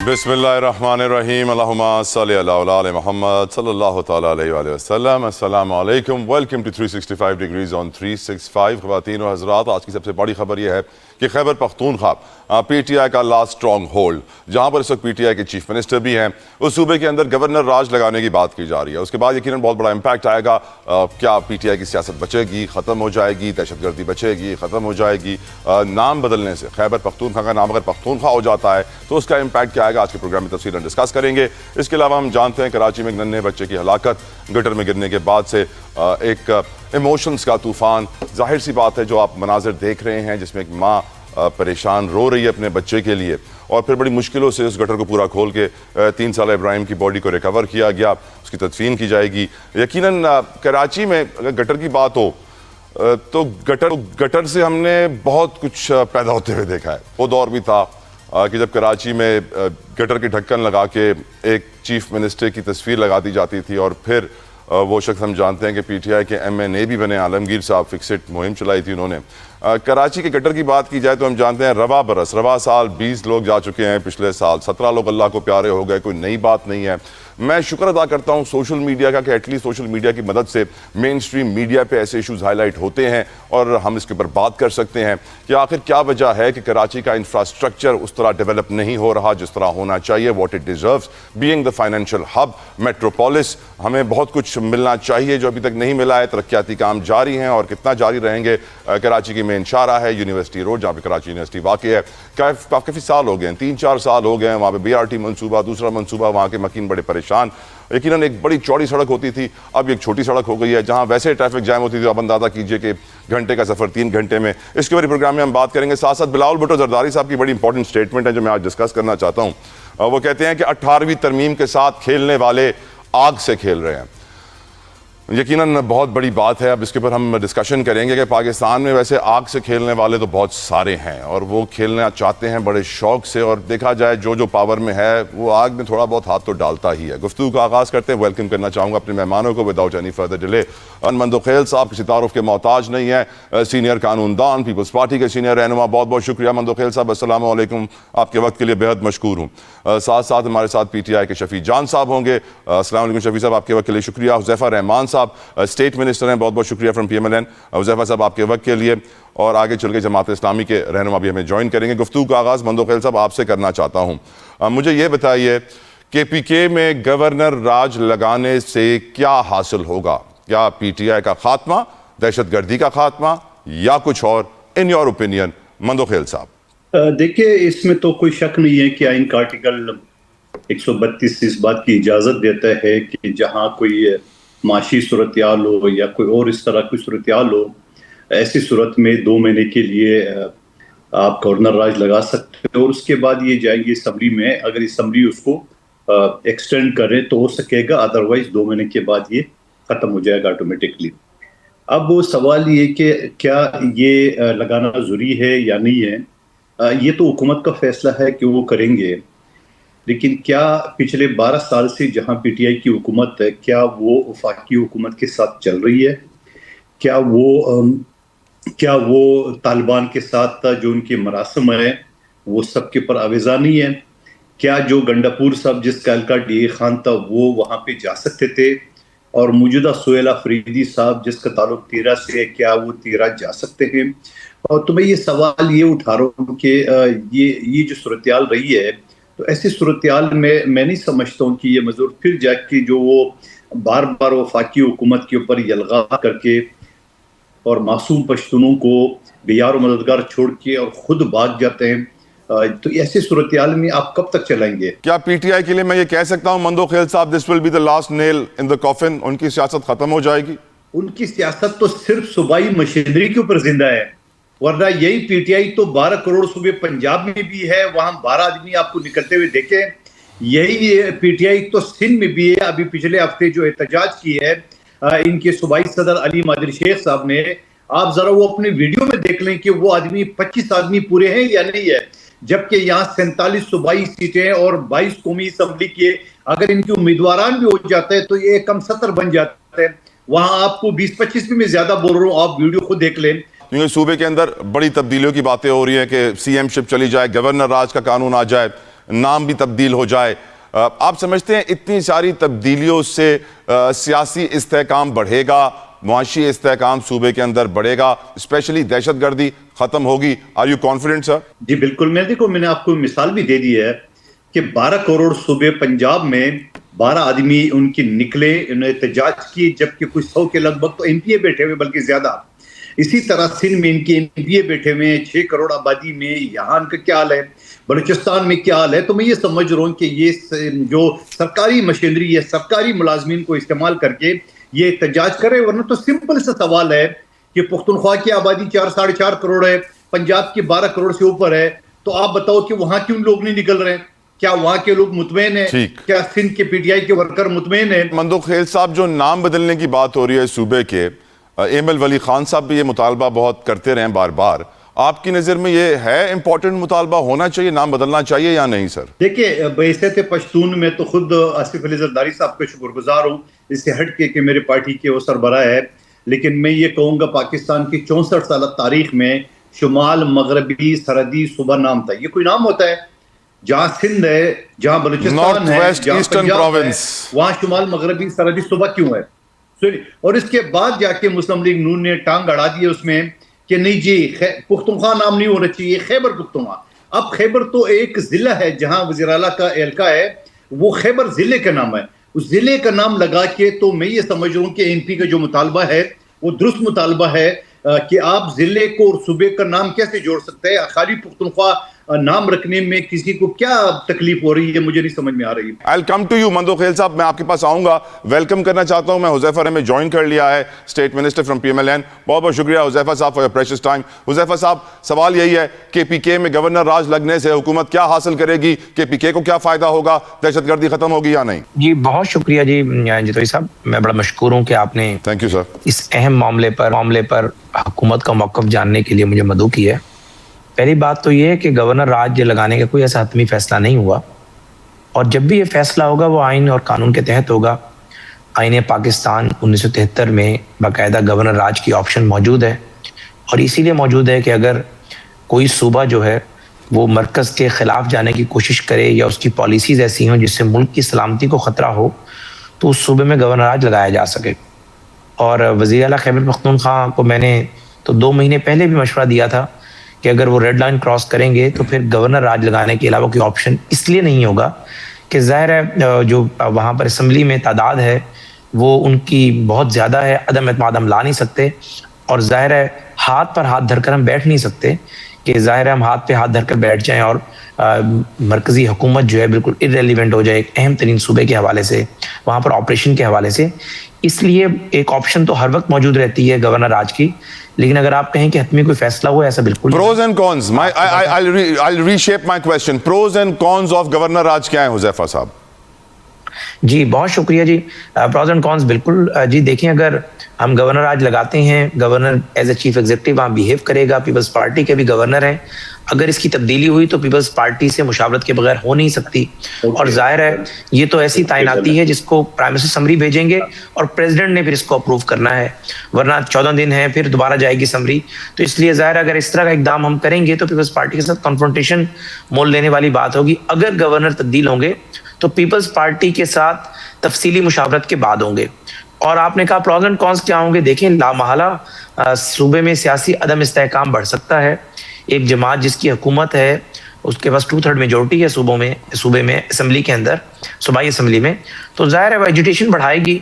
बिस्मिल्लाहिर्रहमानिर्रहीम अल्लाहुम्मा सल्लि अला आले मोहम्मद सल्लल्लाहु तआला अलैहि वसल्लम। अस्सलामु अलैकुम, वेलकम टू 365 डिग्रीज ऑन 365। ख़वातीन और हज़रात, आज की सबसे बड़ी खबर यह है कि खैबर पख्तूनख्वा PTI का लास्ट स्ट्रॉन्ग होल्ड, जहाँ पर इस वक्त PTI के चीफ मिनिस्टर भी हैं, उस सूबे के अंदर गवर्नर राज लगाने की बात की जा रही है। उसके बाद यकीनन बहुत बड़ा इम्पैक्ट आएगा। क्या PTI की सियासत बचेगी, ख़त्म हो जाएगी, दहशतगर्दी बचेगी, ख़त्म हो जाएगी? नाम बदलने से खैबर पख्तूनख्वा का नाम अगर पख्तूनख्वा हो जाता है तो उसका इम्पैक्ट क्या आएगा? आज के प्रोग्राम में तफसीलन डिस्कस करेंगे। इसके अलावा हम जानते हैं कराची में एक नन्हे बच्चे की हलाकत गटर में गिरने के बाद से एक इमोशंस का तूफान। जाहिर सी बात है, जो आप मनाजिर देख रहे हैं जिसमें एक माँ परेशान रो रही है अपने बच्चे के लिए, और फिर बड़ी मुश्किलों से उस गटर को पूरा खोल के 3 साल इब्राहिम की बॉडी को रिकवर किया गया, उसकी तदफीन की जाएगी। यकीनन कराची में अगर गटर की बात हो तो गटर से हमने बहुत कुछ पैदा होते हुए देखा है। वो दौर भी था कि जब कराची में गटर के ढक्कन लगा के एक चीफ मिनिस्टर की तस्वीर लगा दी जाती थी, और फिर वो शख्स हम जानते हैं कि PTI के MNA भी बने, आलमगीर साहब, फिक्सिट मुहिम चलाई थी उन्होंने। कराची के गटर की बात की जाए तो हम जानते हैं रवा साल 20 लोग जा चुके हैं, पिछले साल 17 लोग अल्लाह को प्यारे हो गए, कोई नई बात नहीं है। मैं शुक्र अदा करता हूँ सोशल मीडिया का कि एटलीस्ट सोशल मीडिया की मदद से मेन स्ट्रीम मीडिया पे ऐसे इशूज़ हाईलाइट होते हैं और हम इसके ऊपर बात कर सकते हैं कि आखिर क्या वजह है कि कराची का इंफ्रास्ट्रक्चर उस तरह डेवलप नहीं हो रहा जिस तरह होना चाहिए। What it deserves being the financial hub metropolis. हमें बहुत कुछ मिलना चाहिए जो अभी तक नहीं मिला है। तरक्याती काम जारी हैं और कितना जारी रहेंगे। कराची की मेन शाहरा है यूनिवर्सिटी रोड, जहाँ पे कराची यूनिवर्सिटी वाक़ई है। काफ़ी साल हो गए, 3-4 साल हो गए हैं वहाँ पे BRT मनसूबा, दूसरा मनसूबा, वहाँ के मकीन बड़े परेशान। यकीनन एक बड़ी चौड़ी सड़क होती थी, अब एक छोटी सड़क हो गई है, जहां वैसे ट्रैफिक जैम होती थी। अब अंदाजा कीजिए कि घंटे का सफर 3 घंटे में। इसके बारे प्रोग्राम में हम बात करेंगे। साथ साथ बिलावल भुट्टो जरदारी साहब की बड़ी इंपॉर्टेंट स्टेटमेंट है जो मैं आज डिस्कस करना चाहता हूं। वो कहते हैं कि 18वीं तरमीम के साथ खेलने वाले आग से खेल रहे हैं। यकीनन बहुत बड़ी बात है। अब इसके ऊपर हम डिस्कशन करेंगे कि पाकिस्तान में वैसे आग से खेलने वाले तो बहुत सारे हैं और वो खेलना चाहते हैं बड़े शौक से, और देखा जाए जो पावर में है वो आग में थोड़ा बहुत हाथ तो डालता ही है। गुफ्तगू का आगाज़ करते हैं। वेलकम करना चाहूँगा अपने मेहमानों को without any further delay. Mandokhel साहब किसी तारुफ के मोहताज नहीं है, सीनियर कानूनदान, पीपल्स पार्टी के सीनियर रहनुमा। बहुत बहुत शुक्रिया मंदोखेल साहब, अस्सलाम वालेकुम, आपके वक्त के लिए बेहद मशकूर हूँ। साथ साथ हमारे साथ PTI के शफी जान साहब होंगे। अस्सलाम वालेकुम शफी साहब, आपके वक्त के लिए शुक्रिया। हुज़ैफा रहमान साहब स्टेट मिनिस्टर हैं, बहुत बहुत शुक्रिया फ्रॉम PMLN। हुज़ैफा साहब आपके वक्त के लिए, और आगे चल के जमात इस्लामी के रहनुमा भी हमें ज्वाइन करेंगे। गुफ्तगू का आगाज़ मंदोखेल साहब आपसे करना चाहता हूँ। मुझे ये बताइए कि PK में गवर्नर राज लगाने से क्या हासिल होगा? क्या PTI का खात्मा, दहशतगर्दी का खात्मा, या कुछ और? इन योर ओपिनियन मंदोखेल साहब। देखिए, इसमें तो कोई शक नहीं है कि आइन का आर्टिकल 132 इस बात की इजाजत देता है कि जहां कोई माशी सूरत हाल हो या कोई और इस तरह की सूरत हाल हो, ऐसी सूरत में 2 महीने के लिए आप गवर्नर राज लगा सकते हैं और उसके बाद ये जाएंगे असम्बली में। अगर असम्बली उसको एक्सटेंड करे तो हो सकेगा, अदरवाइज 2 महीने के बाद ये खत्म हो जाएगा ऑटोमेटिकली। अब वो सवाल ये कि क्या ये लगाना जरूरी है या नहीं है, ये तो हुकूमत का फैसला है कि वो करेंगे। लेकिन क्या पिछले 12 साल से जहां PTI की हुकूमत है, क्या वो वफाकी हुकूमत के साथ चल रही है? क्या वो तालिबान के साथ जो उनके मरासम है वो सबके पर आवेजा नहीं है? क्या जो गंडापुर साहब जिसका हल्का DA खान था वो वहां पे जा सकते थे, और मौजूदा सुहेल अफरीदी साहब जिसका ताल्लुक 13 से है, क्या वो 13 जा सकते हैं? और तो मैं ये सवाल ये उठा रहा हूँ कि ये जो सूरत हाल रही है, तो ऐसी सूरत हाल में मैं नहीं समझता हूँ कि ये मजदूर फिर जाके जो वो बार बार वफाकी हुकूमत के ऊपर यलगा करके और मासूम पश्तूनों को बेयार और मददगार छोड़ के और खुद भाग जाते हैं, तो ऐसी सूरत हाल में आप कब तक चलाएंगे? क्या PTI के लिए मैं ये कह सकता हूँ मंदोखेल साहब, this will be the last nail in the coffin? उनकी सियासत खत्म हो जाएगी? उनकी सियासत तो सिर्फ सूबाई मशीनरी के ऊपर जिंदा है, वरना यही PTI तो 12 करोड़ सूबे पंजाब में भी है, वहां 12 आदमी आपको निकलते हुए देखे। यही PTI तो सिंध में भी है। अभी पिछले हफ्ते जो एहतजाज की है इनके सूबाई सदर अली मादिर शेख साहब ने, आप जरा वो अपने वीडियो में देख लें कि वो आदमी 25 आदमी पूरे हैं या नहीं है, जबकि यहाँ 47 सूबाई सीटें और 22 कौमी असम्बली के अगर इनके उम्मीदवारान भी हो जाते हैं तो ये कम 70 बन जाते हैं। वहां आपको 20-25 में ज्यादा बोल रहा हूँ, आप वीडियो खुद देख लें। क्योंकि सूबे के अंदर बड़ी तब्दीलियों की बातें हो रही है कि CM शिप चली जाए, गवर्नर राज का कानून आ जाए, नाम भी तब्दील हो जाए। आप समझते हैं इतनी सारी तब्दीलियों से सियासी इस्तेहकाम बढ़ेगा, मुआशी इस्तेहकाम सूबे के अंदर बढ़ेगा, स्पेशली दहशतगर्दी खत्म होगी? Are you confident sir? जी बिल्कुल। मैंने आपको मिसाल भी दे दी है कि 12 करोड़ सूबे पंजाब में 12 आदमी उनकी निकले, उन्हें एहतजाज की, जबकि कुछ 100 के लगभग तो एमपीए बैठे हुए, बल्कि ज्यादा। इसी तरह सिंध में इनके एमपीए बैठे हुए हैं 6 करोड़ आबादी में। यहाँ इनका क्या हाल है, बलूचिस्तान में क्या हाल है। तो मैं ये समझ रहा हूँ कि ये जो सरकारी मशीनरी है, सरकारी मुलाजमीन को इस्तेमाल करके ये एहतजाज करे। वरना तो सिंपल सा सवाल है कि पुख्तनख्वा की आबादी 4-4.5 करोड़ है, पंजाब की 12 करोड़ से ऊपर है, तो आप बताओ कि वहां क्यों लोग नहीं निकल रहे हैं? क्या वहां के लोग मुतमईन है? क्या सिंध के पीटीआई के वर्कर मुतमईन है? मंदो खेल साहब, जो नाम बदलने की बात हो रही है सूबे के, एमएल वली खान साहब भी ये मुतालबा बहुत करते रहे बार बार, आपकी नजर में ये है इंपॉर्टेंट मुतालबा, होना चाहिए, नाम बदलना चाहिए या नहीं सर? देखिए, बैसियत पश्तून में तो खुद आसिफ अली जरदारी साहब का शुक्रगुजार हूँ, इससे हट के कि मेरे पार्टी के वो सरबराह है। लेकिन मैं ये कहूँगा, पाकिस्तान की 64 साल तारीख में शुमाल मगरबी सरहदी सूबा नाम था। ये कोई नाम होता है? जहाँ सिंध है, जहाँ बलूचिस्तान है, जहाँ पंजाब है, वहाँ शुमाल मगरबी सरहदी सूबा क्यों है? और इसके बाद जाके मुस्लिम लीग नून ने टांग अड़ा दी उसमें कि नहीं जी, पुख्तनख्वा नाम नहीं होना चाहिए, खैबर पुख्तनख्वा। अब खैबर तो एक जिला है जहां वज़ीर आला का एहलका है, वो खैबर जिले का नाम है। उस जिले का नाम लगा के तो मैं ये समझ रहा हूँ कि एमपी का जो मुतालबा है वो दुरुस्त मुतालबा है कि आप जिले को और सूबे का नाम कैसे जोड़ सकते हैं। खाली पुख्तनख्वा नाम रखने में किसी को क्या तकलीफ हो रही है, मुझे नहीं समझ में आ रही। I will come to you मंदो खेल साहब, मैं आपके पास आऊंगा। वेलकम करना चाहता हूं, मैं हुज़ैफा ने ज्वाइन कर लिया है, स्टेट मिनिस्टर फ्रॉम पीएमएलएन। बहुत बहुत शुक्रिया हुज़ैफा साहब for your precious time. Huzaifa साहब, सवाल यही है कि पीके में गवर्नर राज लगने से हुकूमत क्या हासिल करेगी, कि पीके को क्या फायदा होगा, दहशतगर्दी खत्म होगी या नहीं? जी बहुत शुक्रिया जी जितोई साहब, मैं बड़ा मशकूर हूँ कि आपने थैंक यू सर इस अहम मामले पर हुकूमत का मौक़िफ़ जानने के लिए मुझे मदऊ की है। पहली बात तो ये है कि गवर्नर राज लगाने का कोई ऐसा हतमी फैसला नहीं हुआ, और जब भी ये फैसला होगा वो आइन और कानून के तहत होगा। आइन पाकिस्तान 1973 में बाकायदा गवर्नर राज की ऑप्शन मौजूद है, और इसीलिए मौजूद है कि अगर कोई सूबा जो है वो मरकज़ के ख़िलाफ़ जाने की कोशिश करे या उसकी पॉलिसीज़ ऐसी हों जिससे मुल्क की सलामती को ख़तरा हो, तो उस सूबे में गवर्नर राज लगाया जा सके। और वज़ीर आला खैबर पख्तूनख्वा को मैंने तो 2 महीने पहले भी मशवरा दिया था कि अगर वो रेड लाइन क्रॉस करेंगे तो फिर गवर्नर राज लगाने के अलावा कोई ऑप्शन इसलिए नहीं होगा कि ज़ाहिर है जो वहाँ पर असम्बली में तादाद है वो उनकी बहुत ज़्यादा है, अदम एतमाद हम ला नहीं सकते, और ज़ाहिर है हाथ पर हाथ धरकर हम बैठ नहीं सकते कि ज़ाहिर है हम हाथ पे हाथ धरकर बैठ जाएं और मरकज़ी हुकूमत जो है बिल्कुल इररेलेवेंट हो जाए एक अहम तरीन सूबे के हवाले से, वहाँ पर ऑपरेशन के हवाले से। इसलिए एक ऑप्शन तो हर वक्त मौजूद रहती है गवर्नर राज की, लेकिन अगर आप कहें कि हतमी कोई फैसला हुआ, ऐसा बिल्कुल। Pros and cons, I'll reshape my question. Pros and cons of governor राज क्या है हुज़ैफा साहब? जी बहुत शुक्रिया जी। प्रोज एंड कॉन्स बिल्कुल जी, देखें अगर हम गवर्नर राज लगाते हैं, governor as a chief executive वहाँ बिहेव करेगा, पीपल्स पार्टी के भी गवर्नर हैं। अगर इसकी तब्दीली हुई तो पीपल्स पार्टी से मुशावरत के बगैर हो नहीं सकती, और जाहिर है ये तो ऐसी तैनाती है जिसको प्राइम मिनिस्टर समरी भेजेंगे और प्रेसिडेंट ने फिर इसको अप्रूव करना है, वरना 14 दिन है फिर दोबारा जाएगी समरी। तो इसलिए जाहिर है अगर इस तरह का इकदाम हम करेंगे तो पीपल्स पार्टी के साथ कन्फ्रंटेशन मोल लेने वाली बात होगी। अगर गवर्नर तब्दील होंगे तो पीपल्स पार्टी के साथ तफसीली मुशावरत के बाद होंगे। और आपने कहा प्रोज एंड कॉन्स क्या होंगे, देखें लामहला सूबे में सियासी अदम इस्तेहकाम बढ़ सकता है। एक जमात जिसकी हुकूमत है उसके पास 2/3 मेजोरिटी है सूबे में असम्बली के अंदर, सूबाई असम्बली में, तो जाहिर है वो एजुटेशन बढ़ाएगी।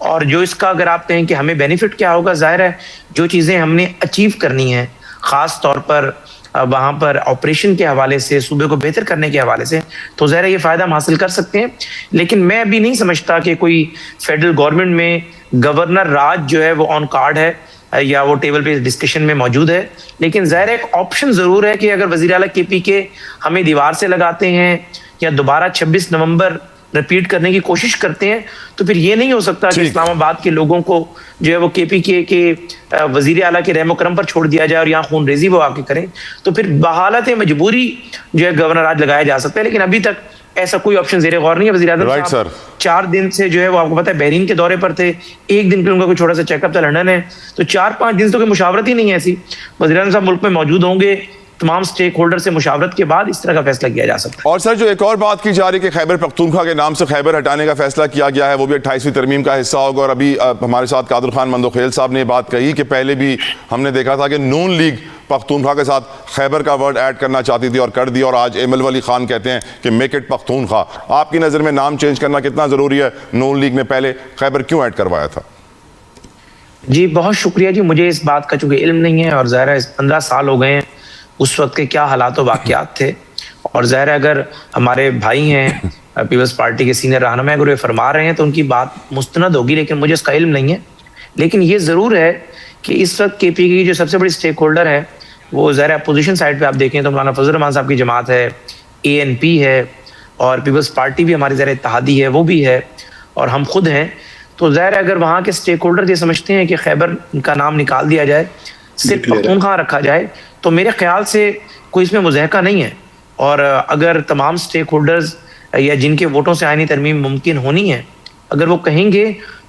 और जो इसका अगर आप कहें कि हमें बेनिफिट क्या होगा, जाहिर है जो चीज़ें हमने अचीव करनी है ख़ास तौर पर वहाँ पर ऑपरेशन के हवाले से, सूबे को बेहतर करने के हवाले से, तो ज़ाहिर है ये फ़ायदा हम हासिल कर सकते हैं। लेकिन मैं अभी नहीं समझता कि कोई फेडरल गवर्नमेंट में गवर्नर राज जो है वो ऑन कार्ड है या वो टेबल पे डिस्कशन में मौजूद है। लेकिन ज़ाहिर एक ऑप्शन ज़रूर है कि अगर वज़ीर आला केपी के हमें दीवार से लगाते हैं या दोबारा 26 नवंबर रिपीट करने की कोशिश करते हैं, तो फिर ये नहीं हो सकता कि इस्लामाबाद के लोगों को जो है वो केपी के वजीर आला के रहमो करम पर छोड़ दिया जाए और यहाँ खून रेजी वो आके करें। तो फिर बहालत मजबूरी जो है गवर्नर राज लगाया जा सकता है, लेकिन अभी तक ऐसा कोई ऑप्शन ज़ेरे गौर नहीं है। वज़ीर आज़म साहब 4 दिन से जो है वो आपको पता है बहरीन के दौरे पर थे, 1 दिन के उनका कोई छोटा सा चेकअप था लंदन है, तो 4-5 दिन से तो कोई मुशावरत ही नहीं है ऐसी। वज़ीर आज़म साहब मुल्क में मौजूद होंगे, तमाम स्टेक होल्डर से मुशावरत के बाद इस तरह का फैसला किया जा सकता है। और सर, जो एक और बात की जा रही है कि खैबर पख्तूनख्वा के नाम से खैबर हटाने का फैसला किया गया है, वो भी 28वीं तरमीम का हिस्सा होगा। और अभी हमारे साथ कादर खान मंदोखेल साहब ने बात कही कि पहले भी हमने देखा था कि नून लीग पख्तूनख्वा के साथ खैबर का वर्ड ऐड करना चाहती थी और कर दिया, और आज एमएल वली खान कहते हैं कि मेक इट पख्तूनख्वा। आपकी नज़र में नाम चेंज करना कितना ज़रूरी है? नून लीग ने पहले खैबर क्यों ऐड करवाया था? जी बहुत शुक्रिया जी, मुझे इस बात का चूंकि इल्म नहीं है, और ज़ाहिर है 15 साल हो गए हैं उस वक्त के क्या हालात व वाक़यात थे, और ज़ाहिर है अगर हमारे भाई हैं पीपल्स पार्टी के सीनियर रहनुमा अगर वे फरमा रहे हैं तो उनकी बात मुस्तनद होगी, लेकिन मुझे इसका इल्म नहीं है। लेकिन ये ज़रूर है कि इस वक्त KPK की जो सबसे बड़ी स्टेक होल्डर है वो ज़ाहिर है अपोजिशन साइड पे आप देखें तो मौलाना फजल रहमान साहब की जमात है, ANP है, और पीपल्स पार्टी भी हमारी ज़ाहिर इत्तेहादी है, वो भी है, और हम खुद हैं। तो ज़ाहिर है अगर वहाँ के स्टेक होल्डर ये समझते हैं कि खैबर का नाम निकाल दिया जाए, सिर्फ पख्तूनख्वा रखा जाए, तो मेरे ख्याल से कोई इसमें मुज़ाहका नहीं है। और अगर तमाम स्टेक होल्डर्स या जिनके वोटों से आईनी तरमीम मुमकिन होनी है, अगर वो कहेंगे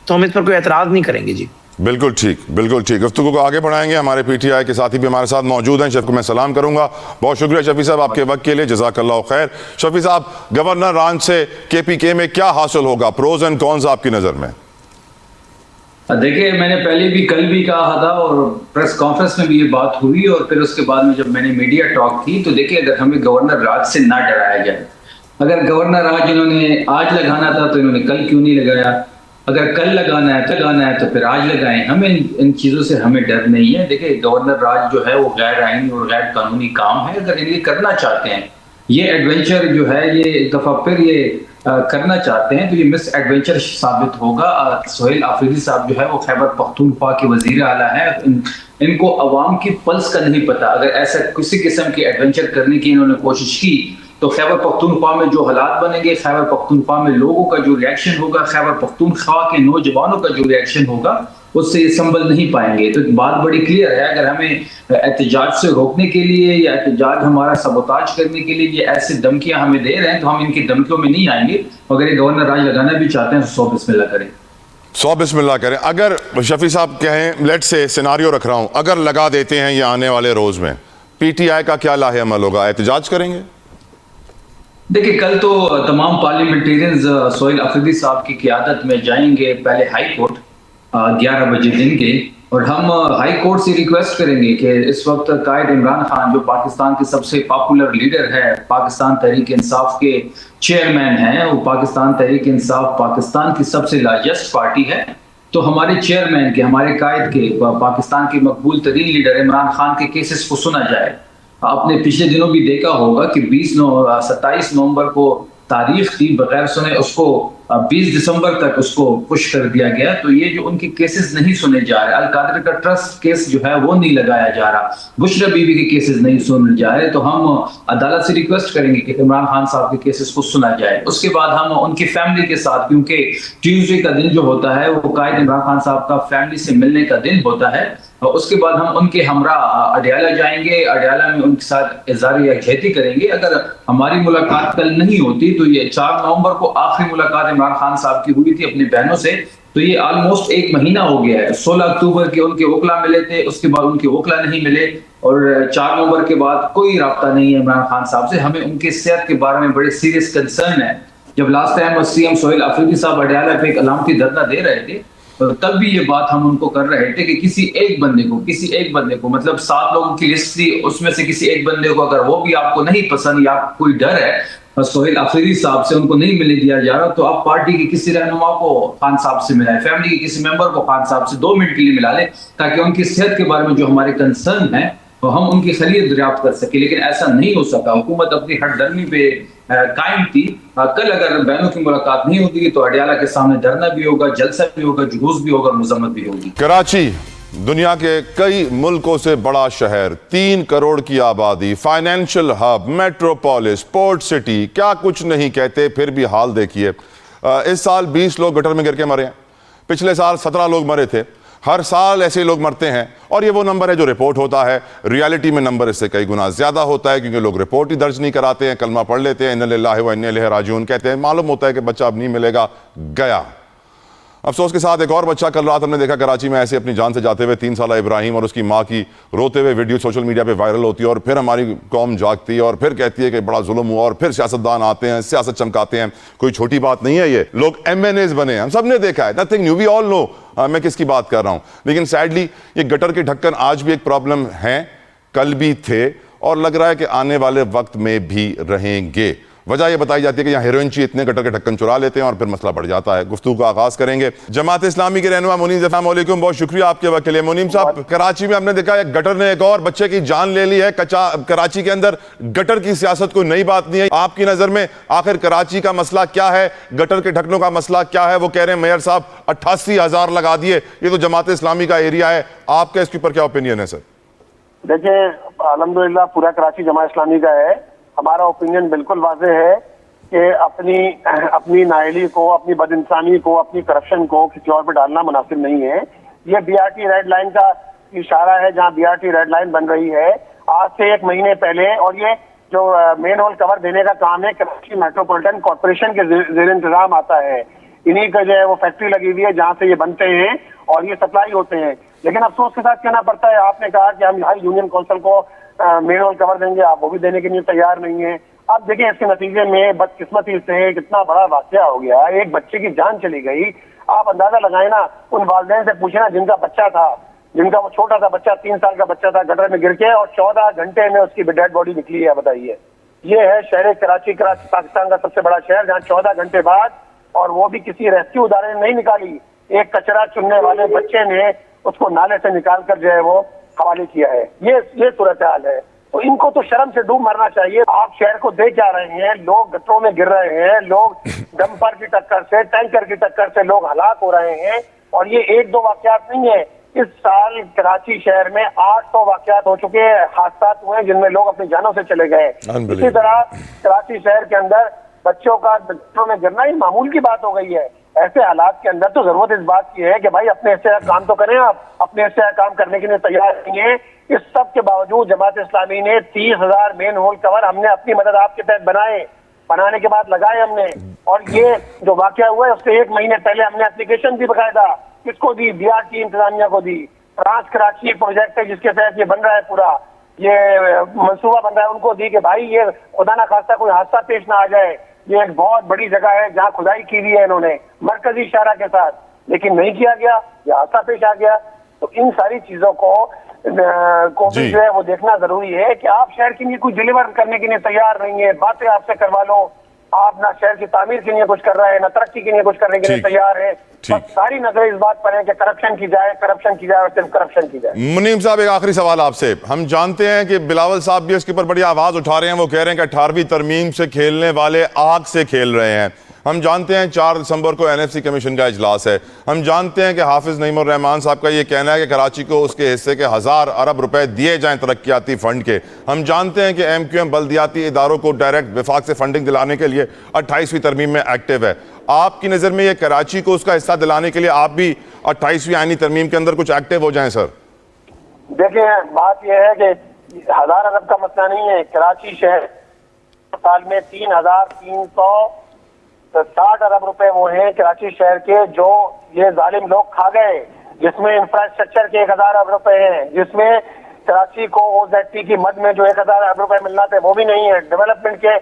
तो हम इस पर कोई एतराज़ नहीं करेंगे जी। बिल्कुल ठीक, बिल्कुल ठीक। गुफ्तगू को आगे बढ़ाएंगे। हमारे PTI के साथी भी हमारे साथ मौजूद हैं, शफी को मैं सलाम करूंगा। बहुत शुक्रिया शफी साहब आपके वक्त के लिए, जज़ाकल्लाह खैर। शफी साहब, गवर्नर रांच से KPK में क्या हासिल होगा? प्रोज एंड कॉन्स आपकी नज़र में? देखिए, मैंने पहले भी कल भी कहा था और प्रेस कॉन्फ्रेंस में भी ये बात हुई, और फिर उसके बाद में जब मैंने मीडिया टॉक की तो देखिए, अगर हमें गवर्नर राज से ना डराया जाए, अगर गवर्नर राज इन्होंने आज लगाना था तो इन्होंने कल क्यों नहीं लगाया? अगर कल लगाना है तो फिर आज लगाएं। हमें इन चीज़ों से हमें डर नहीं है। देखिए, गवर्नर राज जो है वो गैर आईनी और गैर कानूनी काम है। अगर ये करना चाहते हैं, ये एडवेंचर जो है ये एक दफ़ा फिर ये करना चाहते हैं, तो ये मिस एडवेंचर साबित होगा। सोहेल आफरीदी साहब जो है वो खैबर पख्तूनख्वा के वजीर आला है, इनको अवाम की पल्स का नहीं पता। अगर ऐसा किसी किस्म की एडवेंचर करने की इन्होंने कोशिश की तो खैबर पख्तूनख्वा में जो हालात बनेंगे, खैबर पख्तूनख्वा में लोगों का जो रिएक्शन होगा, खैबर पख्तूनख्वा के नौजवानों का जो रिएक्शन होगा, उससे ये संभल नहीं पाएंगे। तो बात बड़ी क्लियर है, अगर हमें एहतजाज से रोकने के लिए या एहतजाज हमारा सबोताज करने के लिए ये ऐसे धमकियां हमें दे रहे हैं, तो हम इनकी धमकियों में नहीं आएंगे। अगर ये गवर्नर राज लगाना भी चाहते हैं तो 100 बिस्मिल्लाह करें, 100 बिस्मिल्लाह करें। अगर शफी साहब कहें, लेट से सिनारियो रख रहा हूं, अगर लगा देते हैं ये आने वाले रोज में, PTI का क्या लाहे अमल होगा? एहतजाज करेंगे? देखिए, कल तो तमाम पार्लियामेंटेरियंस सोहेल अफरीदी साहब की क़ियादत में जाएंगे पहले हाई कोर्ट 11 बजे दिन के, और हम हाई कोर्ट से रिक्वेस्ट करेंगे कि इस वक्त कायद इमरान खान जो पाकिस्तान के सबसे पॉपुलर लीडर है, पाकिस्तान तहरीक इंसाफ के चेयरमैन हैं, वो पाकिस्तान तहरीक इंसाफ पाकिस्तान की सबसे लार्जेस्ट पार्टी है, तो हमारे चेयरमैन के, हमारे कायद के, पाकिस्तान के मकबूल तरीन लीडर इमरान खान के केसेस को सुना जाए। आपने पिछले दिनों भी देखा होगा कि 27 नवंबर को तारीख थी, बगैर सुने उसको 20 दिसंबर तक उसको पुश कर दिया गया। तो ये जो उनके केसेस नहीं सुने जा रहे, अल-कादर का ट्रस्ट केस जो है वो नहीं लगाया जा रहा, बुशरा बीबी के केसेस नहीं सुने जा रहे, तो हम अदालत से रिक्वेस्ट करेंगे कि इमरान खान साहब के केसेस को सुना जाए। उसके बाद हम उनकी फैमिली के साथ, क्योंकि ट्यूसडे का दिन जो होता है वो कायद इमरान खान साहब का फैमिली से मिलने का दिन होता है, और उसके बाद हम उनके हमरा अडयाला जाएंगे, अडयाला में उनके साथ इज़हार यकजहती करेंगे। अगर हमारी मुलाकात कल नहीं होती तो ये 4 नवंबर को आखिरी मुलाकात इमरान खान साहब की हुई थी अपनी बहनों से, तो ये ऑलमोस्ट 1 महीना हो गया है। 16 अक्टूबर के उनके वकला मिले थे, उसके बाद उनके वकला नहीं मिले, और 4 नवंबर के बाद कोई राब्ता नहीं है इमरान खान साहब से। हमें उनकी सेहत के बारे में बड़े सीरियस कंसर्न है। जब last time CM Sohail Afridi साहब अडयाला पे एक अलामती धरना दे रहे थे, तो तब भी ये बात हम उनको कर रहे थे कि किसी एक बंदे को मतलब 7 लोगों की लिस्ट थी, उसमें से किसी एक बंदे को अगर वो भी आपको नहीं पसंद या कोई डर है सोहेल अफरीदी साहब से, उनको नहीं मिलने दिया जा रहा, तो आप पार्टी के किसी रहनुमा को खान साहब से मिलाएं, फैमिली के किसी मेंबर को खान साहब से 2 मिनट के लिए मिला लें, ताकि उनकी सेहत के बारे में जो हमारे कंसर्न है तो हम उनकी खैरियत दरियाफ्त कर सके। लेकिन ऐसा नहीं हो सका, हुकूमत अपनी हटदर्मी पे कायम थी। कल अगर बहनों की मुलाकात नहीं होती तो अडयाला के सामने धरना भी होगा, जलसा भी होगा, जुलूस भी होगा, मुजम्मत भी होगी। कराची दुनिया के कई मुल्कों से बड़ा शहर, 3 करोड़ की आबादी, financial hub, metropolis, port city, क्या कुछ नहीं कहते, फिर भी हाल देखिए। इस साल 20 लोग गटर में गिर के मरे हैं, पिछले साल 17 लोग मरे थे। हर साल ऐसे लोग मरते हैं, और ये वो नंबर है जो रिपोर्ट होता है। रियलिटी में नंबर इससे कई गुना ज़्यादा होता है, क्योंकि लोग रिपोर्ट ही दर्ज नहीं कराते हैं, कलमा पढ़ लेते हैं, इन्ना लिल्लाहि व इन्ना इलैहि राजिऊन कहते हैं, मालूम होता है कि बच्चा अब नहीं मिलेगा, गया। अफसोस के साथ एक और बच्चा कल रात हमने देखा कराची में ऐसे अपनी जान से जाते हुए, 3 साल इब्राहिम, और उसकी माँ की रोते हुए वीडियो सोशल मीडिया पे वायरल होती है और फिर हमारी कौम जागती है और फिर कहती है कि बड़ा जुल्म हुआ और फिर सियासतदान आते हैं, सियासत चमकाते हैं। कोई छोटी बात नहीं है, ये लोग MNAs बने हैं, हम सब ने देखा है, nothing new, we all know मैं किसकी बात कर रहा हूँ। लेकिन सैडली ये गटर के ढक्कन आज भी एक प्रॉब्लम है, कल भी थे और लग रहा है कि आने वाले वक्त में भी रहेंगे। वजह यह बताई जाती है कि यहाँ हेरोइन ची इतने गटर के ढक्कन चुरा लेते हैं और फिर मसला बढ़ जाता है। गुफ्तगू का आगाज करेंगे जमात इस्लामी के रहनुमा मुनीम। अस्सलाम वालेकुम, बहुत शुक्रिया आपके वक्त के लिए। मुनीम साहब, कराची में हमने देखा है गटर ने एक और बच्चे की जान ले ली है। कराची के अंदर गटर की सियासत कोई नई बात नहीं है। आपकी नजर में आखिर कराची का मसला क्या है, गटर के ढक्कनों का मसला क्या है? वो कह रहे हैं मेयर साहब 88,000 लगा दिए, ये तो जमात इस्लामी का एरिया है, आपका इसके ऊपर क्या ओपिनियन है सर? देखिए, अल्हम्दुलिल्लाह पूरा कराची जमात इस्लामी का है। हमारा ओपिनियन बिल्कुल वाज़ेह है कि अपनी नाअहली को, अपनी बदइंसानी को, अपनी करप्शन को किसी और पे डालना मुनासिब नहीं है। ये BRT रेड लाइन का इशारा है, जहां BRT रेड लाइन बन रही है आज से 1 महीने पहले, और ये जो मेन होल कवर देने का काम है कराची मेट्रोपॉलिटन कॉर्पोरेशन के जेर इंतजाम आता है। इन्हीं का जो है वो फैक्ट्री लगी हुई है जहाँ से ये बनते हैं और ये सप्लाई होते हैं। लेकिन अफसोस के साथ कहना पड़ता है, आपने कहा कि हम हाई यूनियन काउंसिल को मेन होल कवर देंगे, आप वो भी देने के लिए तैयार नहीं है। अब देखिए इसके नतीजे में बदकिस्मती से कितना बड़ा वाकया हो गया, एक बच्चे की जान चली गई। आप अंदाजा लगाए ना, उन वालिदैन से पूछे ना जिनका बच्चा था, जिनका वो छोटा सा बच्चा 3 साल का बच्चा था, गटर में गिर के और 14 घंटे में उसकी डेड बॉडी निकली है। बताइए, ये है शहर कराची, पाकिस्तान का सबसे बड़ा शहर, जहाँ 14 घंटे बाद, और वो भी किसी रेस्क्यू इदारे ने नहीं निकाली, एक कचरा चुनने वाले बच्चे ने उसको नाले से निकाल कर जो है वो हवाले किया है। ये सूरत हाल है। तो इनको तो शर्म से डूब मरना चाहिए। आप शहर को देख क्या रहे हैं, लोग गटरों में गिर रहे हैं, लोग डंपर की टक्कर से, टैंकर की टक्कर से लोग हलाक हो रहे हैं। और ये 1-2 वाकयात नहीं है, इस साल कराची शहर में 800 वाकयात हो चुके हैं, हादसा हुए हैं जिनमें लोग अपनी जानों से चले गए। इसी तरह कराची शहर के अंदर बच्चों का गटरों में गिरना ही मामूल की बात हो गई है। ऐसे हालात के अंदर तो जरूरत इस बात की है कि भाई अपने हिस्से का काम तो करें। आप अपने हिस्से का काम करने के लिए तैयार नहीं है। इस सब के बावजूद जमात इस्लामी ने 30,000 मेन होल कवर हमने अपनी मदद आपके तहत बनाने के बाद लगाए हमने। और ये जो वाकया हुआ है उससे 1 महीने पहले हमने एप्लीकेशन भी बकायदा किसको दी, BRT इंतजामिया को दी। ट्रांस कराची प्रोजेक्ट है जिसके तहत ये बन रहा है, पूरा ये मंसूबा बन रहा है, उनको दी कि भाई ये खुदा ना खास्ता कोई हादसा पेश ना आ जाए। ये एक बहुत बड़ी जगह है जहाँ खुदाई की हुई है इन्होंने मरकजी इशारा के साथ, लेकिन नहीं किया गया, ये हादसा पेश आ गया। तो इन सारी चीजों को भी जो है वो देखना जरूरी है कि आप शहर के लिए कुछ डिलीवर करने के लिए तैयार नहीं है। बातें आपसे करवा लो, आप ना शहर की तामीर के लिए कुछ कर रहे हैं, ना तरक्की के लिए कुछ करने के लिए तैयार है। बस सारी नजर इस बात पर है कि करप्शन की जाए और सिर्फ करप्शन की जाए। मुनीम साहब, एक आखिरी सवाल आपसे। हम जानते हैं कि बिलावल साहब भी इसके ऊपर बड़ी आवाज उठा रहे हैं, वो कह रहे हैं कि 18वीं तरमीम से खेलने वाले आग से खेल रहे हैं। हम जानते हैं 4 दिसंबर को NFC कमीशन का इजलास है। हम जानते हैं कि हाफिज नईमुर रहमान साहब का ये कहना है कि कराची को उसके हिस्से के 1000 अरब रुपए दिए जाएं तरक्याती फंड के। हम जानते हैं कि MQM बल्दियाती इदारों को डायरेक्ट विफाक से फंडिंग दिलाने के लिए 28वीं तरमीम में एक्टिव है। आपकी नज़र में ये कराची को उसका हिस्सा दिलाने के लिए आप भी 28वीं आईनी तरमीम के अंदर कुछ एक्टिव हो जाएं सर? देखिए, बात यह है कि 1000 अरब का मसला नहीं है। कराची शहर साल में 3,360 अरब रुपए वो हैं कराची शहर के, जो ये जालिम लोग खा गए, जिसमें इंफ्रास्ट्रक्चर के 1000 अरब रुपए हैं, जिसमें कराची को OZT की मद में जो 1000 अरब रुपए मिलना थे वो भी नहीं है, डेवलपमेंट के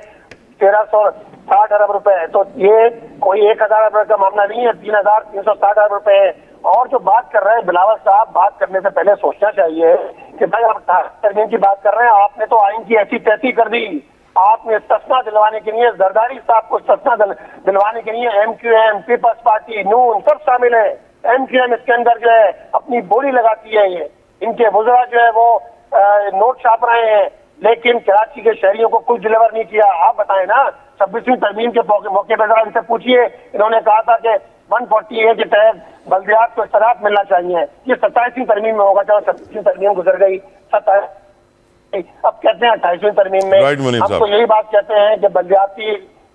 1360 अरब रुपए है। तो ये कोई 1000 अरब रुपए का मामला नहीं है, 3,360 अरब रुपए है। और जो बात कर रहे हैं बिलावल साहब, बात करने से पहले सोचना चाहिए कि भाई आप तरमीम की बात कर रहे हैं, आपने तो आइन की ऐसी तैसी कर दी। आपने इस्तिस्ना दिलवाने के लिए, जरदारी साहब को इस्तिस्ना दिलवाने के लिए MQM, पीपल्स पार्टी, नून सब शामिल है। MQM इसके अंदर जो है अपनी बोली लगाती है, ये इनके वुज़रा जो है वो नोट छाप रहे हैं, लेकिन कराची के शहरियों को कुछ डिलीवर नहीं किया। आप बताएं ना, 26वीं तरमीम के मौके पर जरा इनसे पूछिए, इन्होंने कहा था कि 140A के तहत बल्दियात को इस्तराहत मिलना चाहिए। ये 27वीं तरमीम में होगा, चलो 26वीं तरमीम गुजर गई, 27 अब कहते हैं 28वीं तरमीम में। हम तो यही बात कहते हैं कि बल्दियाती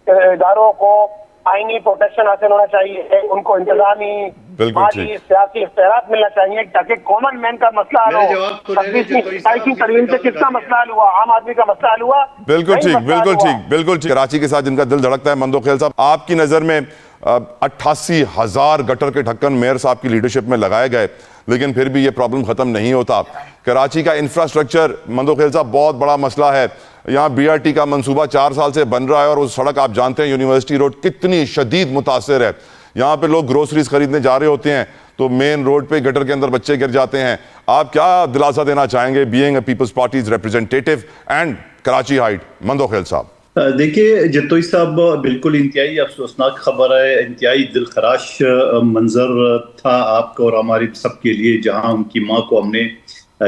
इदारों को आईनी प्रोटेक्शन हासिल होना चाहिए, उनको इंतजामी माली सियासी इख्तियारात मिलना चाहिए ताकि कॉमन मैन का मसला हल हो। 27वीं तरमीम से किसका मसला हल हुआ? आम आदमी का मसला हल हुआ? बिल्कुल ठीक। कराची के साथ जिनका दिल धड़कता है, मंदो खेल साहब, आपकी नजर में 88,000 गटर के ढक्कन मेयर साहब की लीडरशिप में लगाए गए, लेकिन फिर भी ये प्रॉब्लम ख़त्म नहीं होता। कराची का इंफ्रास्ट्रक्चर मंदोखेल साहब बहुत बड़ा मसला है। यहाँ BRT का मंसूबा 4 साल से बन रहा है और उस सड़क आप जानते हैं यूनिवर्सिटी रोड कितनी शदीद मुतासिर है। यहाँ पे लोग ग्रोसरीज खरीदने जा रहे होते हैं तो मेन रोड पे गटर के अंदर बच्चे गिर जाते हैं। आप क्या दिलासा देना चाहेंगे being a people's parties representative and Karachi height, Mandokhel साहब? देखिए जतोई साहब, बिल्कुल इंतहाई अफसोसनाक खबर है, इंतहाई दिलखराश मंजर था आपको और हमारी सबके लिए, जहां उनकी माँ को हमने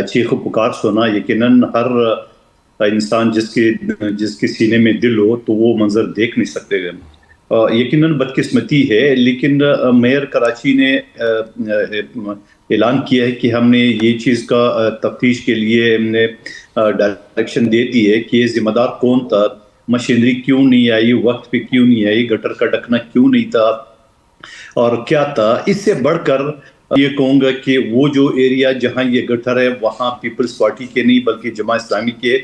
चीख पुकार सुना। यकीनन हर इंसान जिसके सीने में दिल हो तो वो मंजर देख नहीं सकते। यकीनन बदकिस्मती है, लेकिन मेयर कराची ने ऐलान किया है कि हमने ये चीज़ का तफ्तीश के लिए हमने डायरेक्शन दे दी है कि ये जिम्मेदार कौन था, मशीनरी क्यों नहीं आई, वक्त पे क्यों नहीं आई, गटर का ढकना क्यों नहीं था और क्या था। इससे बढ़कर ये कहूँगा कि वो जो एरिया जहाँ ये गटर है वहाँ पीपल्स पार्टी के नहीं बल्कि जमात इस्लामी के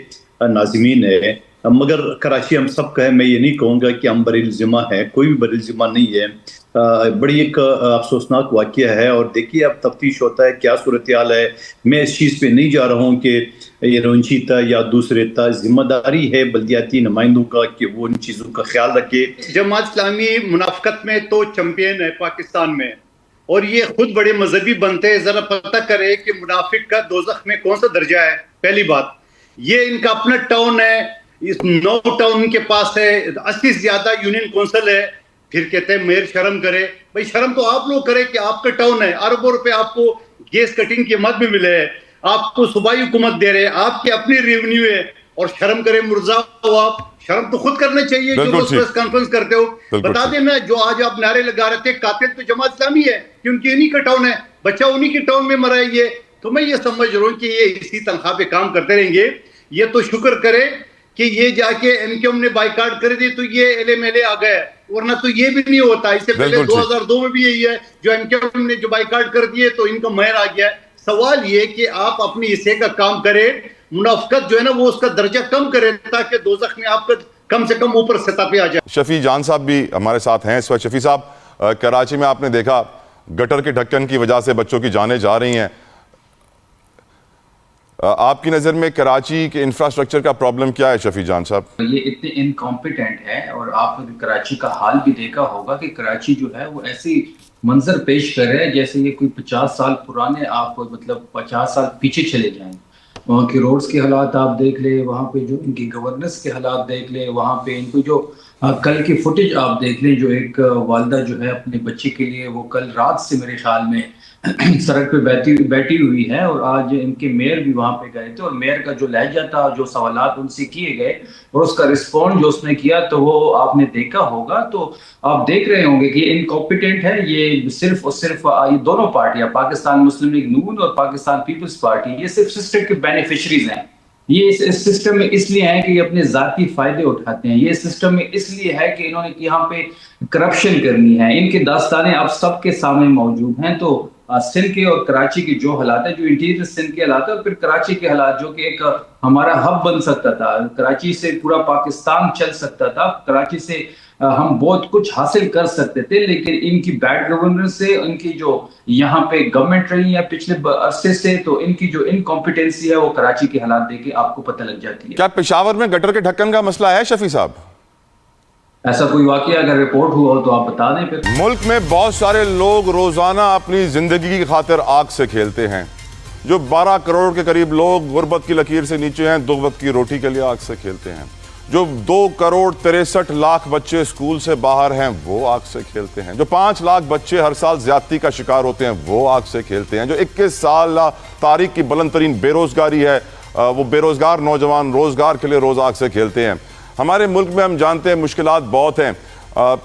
नाज़मीन है। मगर कराची हम सब का है, मैं ये नहीं कहूँगा कि हम बरील ज़िम्मा है, कोई भी बरील ज़िम्मा नहीं है। बड़ी एक अफसोसनाक वाक़या है और देखिए अब तफ्तीश होता है क्या सूरत हाल है। मैं इस चीज़ पे नहीं जा रहा हूँ कि ये रंची था या दूसरे था, जिम्मेदारी है बल्दियाती नुमाइंदों का कि वो इन चीज़ों का ख्याल रखे। जमात इस्लामी मुनाफिकत में तो चैंपियन है पाकिस्तान में और ये खुद बड़े मजहबी बनते हैं। जरा पता करे कि मुनाफिक का दोज़ख में कौन सा दर्जा है। पहली बात, ये इनका अपना टाउन है, इस 9 टाउन के पास है, 80 से ज्यादा यूनियन काउंसिल है, फिर कहते हैं मेयर शर्म करे। भाई शर्म तो आप लोग करें कि आपका टाउन है, अरबों रुपए आपको गैस कटिंग के मद में मिले हैं, आपको सूबाई हुकूमत दे रहे हैं, आपकी अपनी रेवेन्यू है और शर्म करे मुर्जा हो आप। शर्म तो खुद करना चाहिए जो प्रेस कॉन्फ्रेंस करते हो। बता देना जो आज आप नारे लगा रहे थे कातिल तो जमात इस्लामी है कि उनकी इन्हीं का टाउन है, बच्चा उन्हीं के टाउन में मरा है। ये तो मैं ये समझ रहा हूँ कि ये इसी तनख्वाह पे काम करते रहेंगे। ये तो शुक्र करे कि ये जाके एमक्यूएम ने बाइकाट कर दी तो ये एलएमएलए आ गए, वरना तो ये भी नहीं होता। इससे पहले 2002 में भी यही है, जो एमक्यूएम ने जो बाइकाट कर दिए तो इनका मेयर आ गया। सवाल ये कि आप अपनी हिस्से का काम करें, मुनाफिकत जो है ना वो उसका दर्जा कम करें ताकि दोज़ख में आपका कम से कम ऊपर सतह पे आ जाए। शफी जान साहब भी हमारे साथ हैं इस वक्त। शफी साहब, कराची में आपने देखा गटर के ढक्कन की वजह से बच्चों की जानें जा रही हैं। आपकी नज़र में कराची के इंफ्रास्ट्रक्चर का प्रॉब्लम क्या है शफी जान साहब? ये इतने इनकॉम्पिटेंट है और आपने कराची का हाल भी देखा होगा कि कराची जो है वो ऐसी मंजर पेश कर रहे हैं जैसे ये कोई 50 साल पुराने, आप मतलब 50 साल पीछे चले जाएं। वहाँ के रोड्स के हालात आप देख ले, वहाँ पे जो इनकी गवर्नेंस के हालात देख ले, वहाँ पे इनको जो कल की फुटेज आप देख लें, जो एक वालदा जो है अपने बच्चे के लिए वो कल रात से मेरे ख्याल में सड़क पे बैठी हुई है और आज इनके मेयर भी वहां पे गए थे और मेयर का जो लहजा था, जो सवालात उनसे किए गए और उसका रिस्पॉन्ड जो उसने किया तो वो आपने देखा होगा। तो आप देख रहे होंगे कि इनकॉम्पिटेंट है ये सिर्फ और सिर्फ ये दोनों पार्टियां, पाकिस्तान मुस्लिम लीग नून और पाकिस्तान पीपल्स पार्टी, ये सिर्फ सिस्टम के बेनिफिशरीज हैं। ये इस सिस्टम में इसलिए है कि ये अपने जाती फायदे उठाते हैं। ये सिस्टम में इसलिए है कि इन्होंने यहाँ पे करप्शन करनी है। इनके दास्तानें आप सबके सामने मौजूद हैं। तो सिंध के और कराची के जो हालात है, जो इंटीरियर सिंध के हालात है और फिर कराची के हालात जो कि एक हमारा हब बन सकता था, कराची से पूरा पाकिस्तान चल सकता था, कराची से हम बहुत कुछ हासिल कर सकते थे, लेकिन इनकी बैड गवर्नेंस से, इनकी जो यहाँ पे गवर्नमेंट रही है पिछले अरसे से, तो इनकी जो इनकॉम्पिटेंसी है वो कराची के हालात देके आपको पता लग जाती है। क्या पेशावर में गटर के ढक्कन का मसला है शफी साहब? ऐसा कोई वाकया अगर रिपोर्ट हुआ हो तो आप बता दें। फिर मुल्क में बहुत सारे लोग रोजाना अपनी जिंदगी की खातिर आग से खेलते हैं। जो 12 करोड़ के करीब लोग गुर्बत की लकीर से नीचे हैं, 2 वक्त की रोटी के लिए आग से खेलते हैं। जो 2 करोड़ 63 लाख बच्चे स्कूल से बाहर हैं वो आग से खेलते हैं। जो 5 लाख बच्चे हर साल ज्यादती का शिकार होते हैं वो आग से खेलते हैं। जो 21 साल तारीख की बुलंद तरीन बेरोजगारी है, वो बेरोजगार नौजवान रोजगार के लिए रोज आग से खेलते हैं। हमारे मुल्क में हम जानते हैं मुश्किलात बहुत हैं,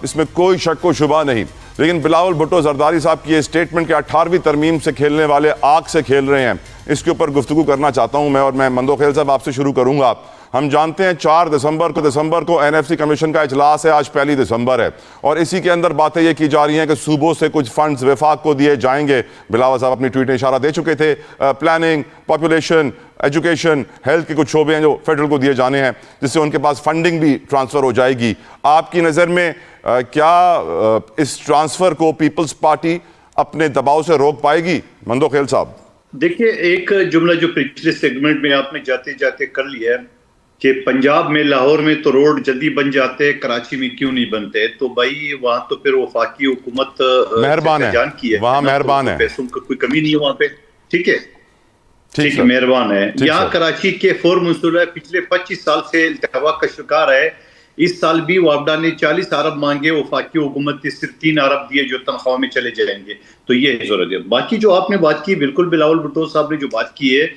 इसमें कोई शक व शुबा नहीं, लेकिन बिलावल भुट्टो जरदारी साहब की ये स्टेटमेंट के 18वीं तरमीम से खेलने वाले आग से खेल रहे हैं, इसके ऊपर गुफ्तगू करना चाहता हूं मैं। और मैं मंदोखेल साहब आपसे शुरू करूंगा। हम जानते हैं 4 दिसंबर को एनएफसी कमीशन का इजलास है, आज 1 दिसंबर है, और इसी के अंदर बातें ये की जा रही हैं कि सूबों से कुछ फंड्स वफाक को दिए जाएंगे। बिलावल साहब अपनी ट्वीट में इशारा दे चुके थे, प्लानिंग, पॉपुलेशन, एजुकेशन, हेल्थ के कुछ शोबे हैं जो फेडरल को दिए जाने हैं, जिससे उनके पास फंडिंग भी ट्रांसफ़र हो जाएगी। आपकी नज़र में क्या इस ट्रांसफ़र को पीपल्स पार्टी अपने दबाव से रोक पाएगी? मंदो खेल साहब। देखिए, एक जुमला जो पिछले सेगमेंट में आपने जाते जाते कर लिया है कि पंजाब में, लाहौर में तो रोड जल्दी बन जाते हैं, कराची में क्यों नहीं बनते? तो भाई वहां तो फिर वफाकी हुकूमत मेहरबान है, वहां मेहरबान है, पैसों की कोई कमी नहीं है वहां पे। ठीक है, ठीक है, मेहरबान है। यहाँ कराची के 4 मंसूला पिछले 25 साल से इल्तवा का शिकार है। इस साल भी वापडा ने 40 अरब मांगे, वफाकी हुकूमत ने सिर्फ 3 अरब दिए जो तनख्वाह में चले जाएंगे। तो ये जरूरत है। बाकी जो आपने बात की, बिल्कुल बिलावल भुट्टो साहब ने जो बात की है,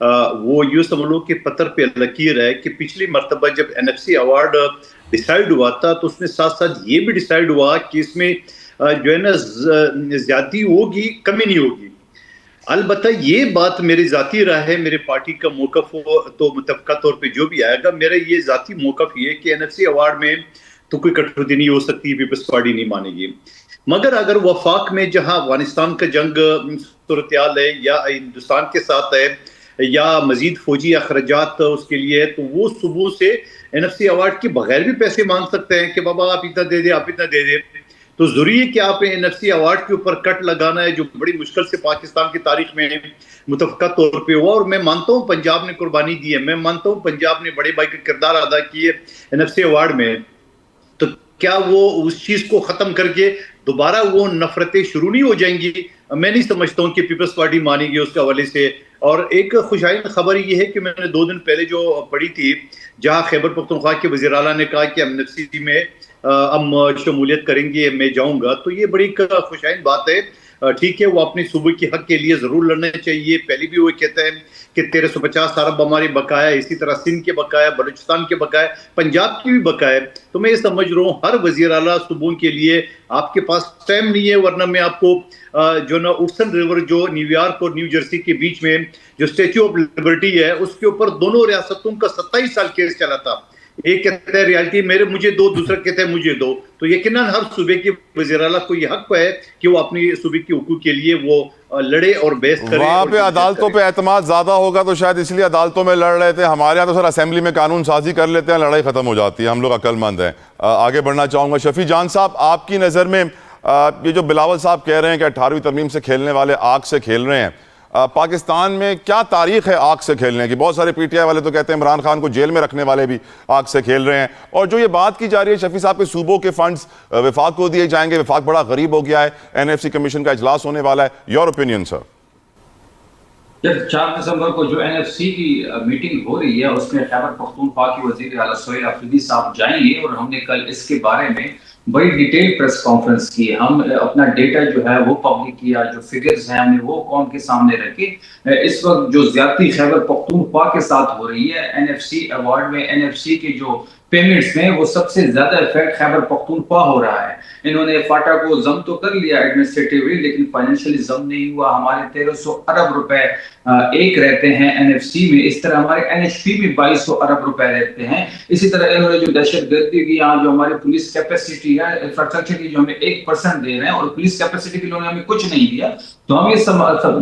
वो यूँ समझ लो कि पत्थर पे लकीर है कि पिछली मरतबा जब एनएफसी अवार्ड डिसाइड हुआ था तो उसमें साथ साथ ये भी डिसाइड हुआ कि इसमें जो है ना ज्यादती होगी, कमी नहीं होगी। अलबत्ता ये बात मेरी जाती राय है, मेरे पार्टी का मौकफ हो तो मुतफ़क़ा तौर पे जो भी आएगा, मेरा ये जाती मौकफ ये कि एनएफसी अवार्ड में तो कोई कटौती नहीं हो सकती, पीपल्स पार्टी नहीं मानेगी। मगर अगर वफाक में जहां अफगानिस्तान का जंग सूरत-ए-हाल है या हिंदुस्तान के साथ है या मजीद फौजी अखराजात उसके लिए है, तो वो सुबह से एनएफसी अवार्ड के बगैर भी पैसे मांग सकते हैं कि बाबा आप इतना दे दे, आप इतना दे दे। तो जरूरी है कि आप एनएफसी अवार्ड के ऊपर कट लगाना है, जो बड़ी मुश्किल से पाकिस्तान की तारीख में मुतफ़क़ा तौर पे हुआ। और मैं मानता हूँ पंजाब ने कुर्बानी दी है, मैं मानता हूँ पंजाब ने बड़े भाई का किरदार अदा किए एनएफसी अवार्ड में। तो क्या वो उस चीज को खत्म करके दोबारा वो नफरतें शुरू नहीं हो जाएंगी? मैं नहीं समझता हूँ कि पीपल्स पार्टी मानेगी उसके हवाले से। और एक खुशहाल खबर ये है कि मैंने 2 दिन पहले जो पढ़ी थी, जहाँ खैबर पख्तूनख्वा के वज़ीर आला ने कहा कि हम एनएफसी में हम शमूलियत करेंगे, मैं जाऊंगा। तो ये बड़ी खुशहाल बात है। ठीक है, वो अपने सूबे के हक के लिए जरूर लड़ना चाहिए। पहले भी वो कहते हैं कि 1350 अरब हमारे बकाया, इसी तरह सिंध के बकाया, बलूचिस्तान के बकाया, पंजाब की भी बकाया। तो मैं ये समझ रहा हूँ हर वजीर आला सूबों के लिए आपके पास टाइम नहीं है, वरना मैं आपको जो ना उडसन रिवर जो न्यूयॉर्क और न्यू जर्सी के बीच में जो स्टेच्यू ऑफ लिबर्टी है, उसके ऊपर दोनों रियासतों का 27 साल केस चला था। एक कहता है रियलिटी मुझे दो, दूसरा कहता है मुझे दो। तो यकीनन हर सूबे के वज़ीर आला को ये हक है कि वो अपनी सूबे के हुकूक के लिए वो लड़े और बहस करे। वहाँ पे अदालतों पे एतमाद ज्यादा होगा तो शायद इसलिए अदालतों में लड़ रहे थे। हमारे यहाँ तो सर असेंबली में कानून साजी कर लेते हैं, लड़ाई खत्म हो जाती है। हम लोग अक्लमंद हैं। आगे बढ़ना चाहूँगा। शफी जान साहब, आपकी नज़र में ये जो बिलावल साहब कह रहे हैं कि 18वीं तरमीम से खेलने वाले आग से खेल रहे हैं, पाकिस्तान में क्या तारीख है आग से खेलने की? बहुत सारे पीटीआई वाले तो कहते हैं इमरान खान को जेल में रखने वाले भी आग से खेल रहे हैं। और जो ये बात की जा रही है शफी साहब के सूबों के फंड्स वफाक को दिए जाएंगे, वफाक बड़ा गरीब हो गया है, एनएफसी कमीशन का इजलास होने वाला है, योर ओपिनियन सर? जब 4 दिसंबर को जो एनएफसी की मीटिंग हो रही है, उसमें खैबर पख्तूनख्वा के वज़ीर आला सोहेल अफरीदी साहब जाएंगे और हमने कल इसके बारे में बड़ी डिटेल प्रेस कॉन्फ्रेंस की। हम अपना डेटा जो है वो पब्लिक किया, जो फिगर्स हैं हमने वो कौम के सामने रखे। इस वक्त जो ज्यादती खैबर पख्तूनख्वा के साथ हो रही है एनएफसी अवार्ड में, एनएफसी के जो पेमेंट्स में, वो सबसे ज्यादा इफेक्ट खैबर पख्तूनख्वा हो रहा है। इन्होंने फाटा को जम तो कर लिया एडमिनिस्ट्रेटिवली, लेकिन फाइनेंशियली जम नहीं हुआ। हमारे 1300 अरब रुपए एक रहते हैं एनएफसी में, इस तरह हमारे एनएचपी में 2200 अरब रुपए रहते हैं। इसी तरह इन्होंने जो दहशतगर्दी की यहाँ जो हमारी पुलिस कैपेसिटी है, इंफ्रास्ट्रक्चर की जो हमें 1% दे रहे हैं और पुलिस कैपेसिटी के लिए हमें कुछ नहीं दिया। तो हम ये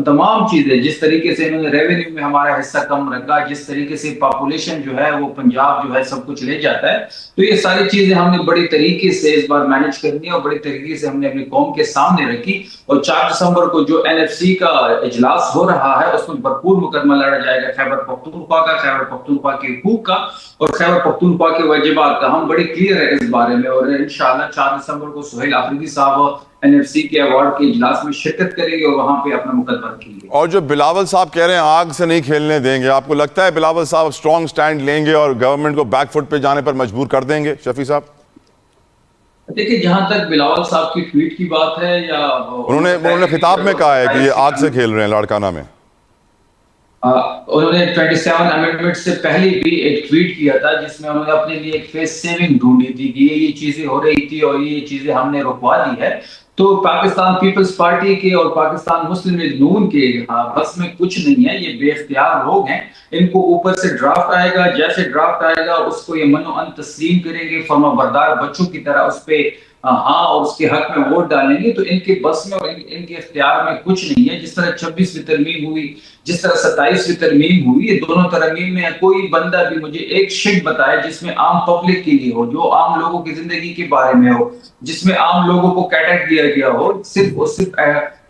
तमाम चीजें, जिस तरीके से इन्होंने रेवेन्यू में हमारा हिस्सा कम रखा, जिस तरीके से पॉपुलेशन जो है वो पंजाब जो है सब कुछ ले जाता है, तो ये सारी चीजें हमने बड़ी तरीके से इस बार मैनेज करनी है और बड़ी तरीके से हमने अपनी कौम के सामने रखी। और 4 दिसंबर को जो एनएफसी का इजलास हो रहा है उसमें भरपूर मुकदमा लड़ा जाएगा खैबर पख्तूनख्वा का, खैबर पख्तूनख्वा के हुकूक का और खैबर पख्तूनख्वा के वाजिबात का। हम बड़ी क्लियर है इस बारे में और इंशाअल्लाह 4 दिसंबर को सोहेल अफरीदी साहब एनएफसी के अवार्ड के इजलास में शिरकत करेंगे और वहां पे अपना मुकदमा रखेंगे। और जो बिलावल साहब कह रहे हैं आग से नहीं खेलने देंगे, आपको लगता है बिलावल साहब स्ट्रॉन्ग स्टैंड लेंगे और गवर्नमेंट को बैकफुट पे जाने पर मजबूर कर देंगे? शफी साहब, देखिए, जहां तक बिलावल साहब की ट्वीट की बात है या उन्होंने खिताब में कहा है कि ये आग से खेल रहे हैं लाड़काना में। उन्होंने 27 अमेंडमेंट से पहले भी एक ट्वीट किया था जिसमें उन्होंने अपने लिए एक फेस सेविंग ढूंढी थी कि ये चीजें हो रही थी और ये चीजें हमने रुकवा दी है। तो पाकिस्तान पीपल्स पार्टी के और पाकिस्तान मुस्लिम लीग नून के बस में कुछ नहीं है, ये बेख्तियार लोग हैं। इनको ऊपर से ड्राफ्ट आएगा, जैसे ड्राफ्ट आएगा उसको ये मनो अन तस्लीम करेंगे, फर्माबरदार बच्चों की तरह उस पर हाँ और उसके हक में वोट डालेंगे। तो इनके बस में और इनके इख्तियार में कुछ नहीं है। जिस तरह 26वीं तरमीम हुई, जिस तरह 27वीं तरमीम हुई, ये दोनों तरमीम में कोई बंदा भी मुझे एक शिट बताए जिसमें आम पब्लिक के लिए हो, जो आम लोगों की जिंदगी के बारे में हो, जिसमें आम लोगों को कैटर दिया गया हो। सिर्फ और सिर्फ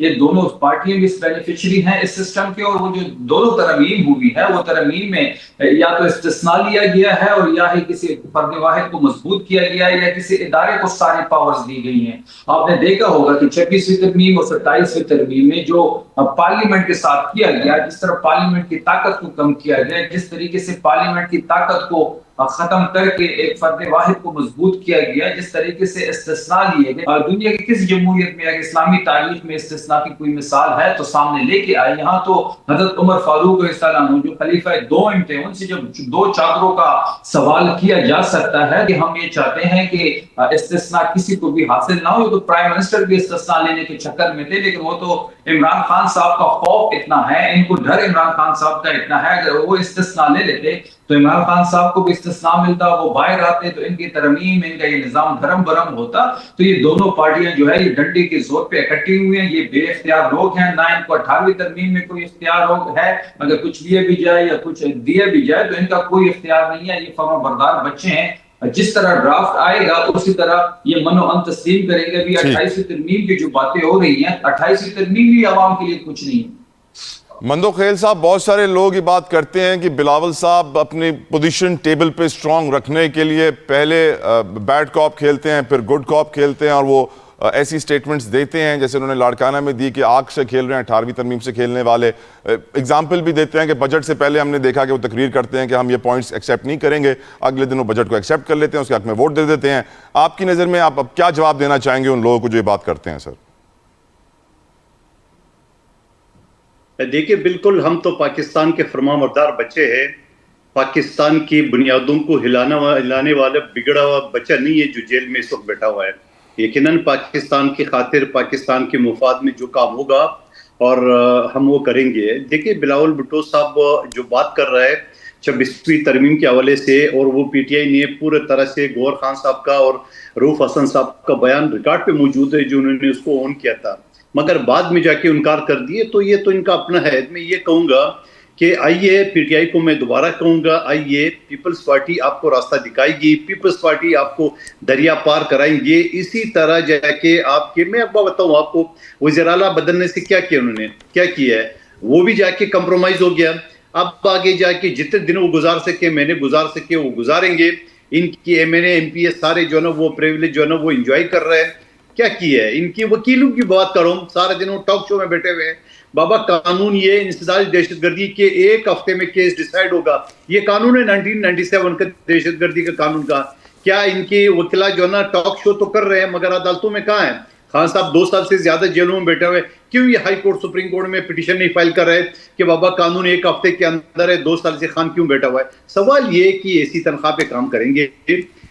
ये दोनों पार्टियां भी इस बेनिफिशियरी हैं इस सिस्टम के। और वो जो दोनों तरमीम हुई है, वो तरमीम में या तो इस्तिस्ना लिया गया है और या ही किसी फर्द वाहिद को मजबूत किया गया है या किसी इदारे को सारी पावर्स दी गई हैं। आपने देखा होगा कि 26वीं तरमीम और 27वीं तरमीम में जो पार्लियामेंट के साथ किया गया, जिस तरह पार्लियामेंट की ताकत को कम किया गया, जिस तरीके से पार्लियामेंट की ताकत को खत्म करके एक फर्द वाहिद को मजबूत किया गया, जिस तरीके से इस्तिस्ना लिए गए, दुनिया की किस जमहूरियत में अगर इस्लामी तारीख में इस्तिस्ना की कोई मिसाल है तो सामने लेके आए। यहाँ तो हजरत उमर फारूक जो खलीफा दोइम थे, उनसे जब दो चादरों का सवाल किया जा सकता है कि हम ये चाहते हैं कि इस्तिस्ना किसी को भी हासिल ना हो, तो प्राइम मिनिस्टर भी इस्तिस्ना लेने के चक्कर में थे। लेकिन वो तो इमरान खान साहब का खौफ इतना है, इनको डर इमरान खान साहब का इतना है, अगर वो इस्तिस्ना ले लेते तो इमरान खान साहब को भी इस्तिस्ना मिलता, वो बाहर आते तो इनकी तरमीम, इनका ये निजाम धर्म बरम होता। तो ये दोनों पार्टियां जो है ये डंडे के जोर पे इकट्ठी हुई हैं। ये बेइख्तियार लोग हैं, ना इनको 18वीं तरमीम में कोई इख्तियार है, अगर कुछ लिए भी जाए या कुछ दिए भी जाए तो इनका कोई इख्तियार नहीं है। ये फर्माबरदार बच्चे हैं, जिस तरह ड्राफ्ट आएगा उसी तरह ये मनो अन तस्लीम करेंगे। अभी 28वीं तरमीम की जो बातें हो रही हैं, 28वीं तरमीम भी आवाम के लिए कुछ नहीं है। मंदोखेल साहब, बहुत सारे लोग ये बात करते हैं कि बिलावल साहब अपनी पोजीशन टेबल पे स्ट्रांग रखने के लिए पहले बैड कॉप खेलते हैं, फिर गुड कॉप खेलते हैं, और वो ऐसी स्टेटमेंट्स देते हैं जैसे उन्होंने लाड़काना में दी कि आग से खेल रहे हैं, 18वीं तरमीम से खेलने वाले। एग्जाम्पल भी देते हैं कि बजट से पहले हमने देखा कि वो तकरीर करते हैं कि हम ये पॉइंट्स एक्सेप्ट नहीं करेंगे, अगले दिन वो बजट को एक्सेप्ट कर लेते हैं, उसके हक में वोट दे देते हैं। आपकी नज़र में आप अब क्या जवाब देना चाहेंगे उन लोगों को जो ये बात करते हैं? सर देखिए, बिल्कुल हम तो पाकिस्तान के फरमाबरदार बच्चे हैं। पाकिस्तान की बुनियादों को हिलाने वाला बिगड़ा हुआ बच्चा नहीं है जो जेल में इस वक्त बैठा हुआ है। यकीनन पाकिस्तान की खातिर, पाकिस्तान के मुफाद में जो काम होगा और हम वो करेंगे। देखिए, बिलावल भुट्टो साहब जो बात कर रहा है 26वीं तरमीम के हवाले से, और वो पीटीआई ने पूरे तरह से गौहर खान साहब का और रूफ हसन साहब का बयान रिकॉर्ड पे मौजूद है जो उन्होंने उसको ऑन किया था, मगर बाद में जाके इनकार कर दिए। तो ये तो इनका अपना है। मैं ये कहूँगा कि आइए, पीटीआई को मैं दोबारा कहूँगा, आइए, पीपल्स पार्टी आपको रास्ता दिखाएगी, पीपल्स पार्टी आपको दरिया पार कराएंगे। इसी तरह जाके आपके, मैं अब बताऊँ आपको, वज़ीर-ए-आला बदलने से क्या किया उन्होंने, क्या किया है, वो भी जाके कंप्रोमाइज़ हो गया। अब आगे जाके जितने दिन वो गुजार सके, महीने गुजार सके, वो गुजारेंगे। इनकी एमएनए एमपीए सारे जो है ना वो प्रिविलेज जो है ना वो इंजॉय कर रहे हैं। क्या किया है? इनकी वकीलों की बात करो, सारा दिन वो टॉक शो में बैठे हुए हैं। बाबा, कानून ये इंसदाद दहशतगर्दी के एक हफ्ते में केस डिसाइड होगा, ये कानून है 1997 का दहशतगर्दी का कानून का। क्या इनके वकीला जो है ना टॉक शो तो कर रहे हैं, मगर अदालतों में कहाँ है? खान साहब 2 साल से ज्यादा जेलों में बैठे हुए, क्यों ये हाई कोर्ट सुप्रीम कोर्ट में पिटीशन नहीं फाइल कर रहे कि बाबा कानून एक हफ्ते के अंदर है, 2 साल से खान क्यों बैठा हुआ है? सवाल ये कि ऐसी तनख्वाह पे काम करेंगे,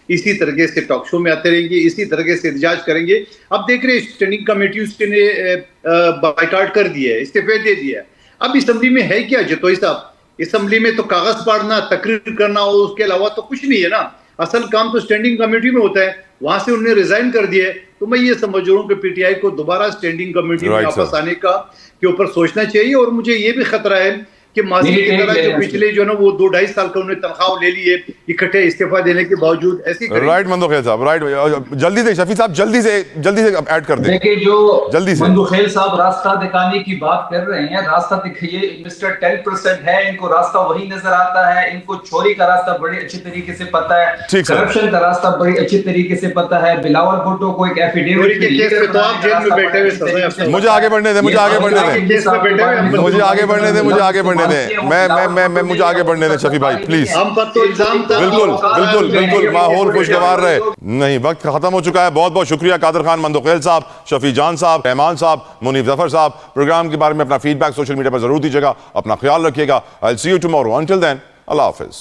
इसी तरीके से टॉक शो में आते रहेंगे, इसी तरीके से एहतजाज करेंगे। अब देख रहे स्टैंडिंग कमेटी ने बाइकाट कर दिया है, इस्तीफे दे दिया है। अब असम्बली में है क्या जतोई साहब? असम्बली में तो कागज पढ़ना, तकरीर करना, और उसके अलावा तो कुछ नहीं है ना। असल काम तो स्टैंडिंग कमेटी में होता है, वहां से उन्होंने रिजाइन कर दिया है। तो मैं ये समझ रहा हूँ कि पीटीआई को दोबारा स्टैंडिंग कमेटी में वापस आने का के ऊपर सोचना चाहिए। और मुझे ये भी खतरा है कि माजी की तरह जो पिछले जो ना वो 2-2.5 साल का उन्होंने तनख्वाह ले लिए इकट्ठे इस्तीफा देने के बावजूद, ऐसे राइट मंदोखेल साहब, राइट, जल्दी से शफी साहब जल्दी से ऐड कर दें। देखिए, जो जल्दी से मंदोखेल साहब रास्ता दिखाने की बात कर रहे हैं, रास्ता दिखाइए। मिस्टर 10% है, इनको रास्ता वही नजर आता है। इनको चोरी का रास्ता बड़े अच्छे तरीके से पता है, करप्शन का रास्ता बड़ी अच्छी तरीके से पता है। बिलावल भुट्टो को एक एफिडेविट, मुझे आगे बढ़ने दें, मुझे आगे बढ़ने दें, मुझे आगे बढ़ने दें, मुझे आगे बढ़ने दें, मैं मुझे आगे बढ़ने दें शफी भाई प्लीज। बिल्कुल बिल्कुल बिल्कुल, माहौल खुशगवार रहे। नहीं, वक्त खत्म हो चुका है। बहुत बहुत शुक्रिया कादर खान मंदोखेल साहब, शफी जान साहब, रहमान साहब, मुनीफ जफर साहब। प्रोग्राम के बारे में अपना फीडबैक सोशल मीडिया पर जरूर दीजिएगा। अपना ख्याल रखिएगा। I will see you tomorrow. Until then, अल्लाह हाफिज।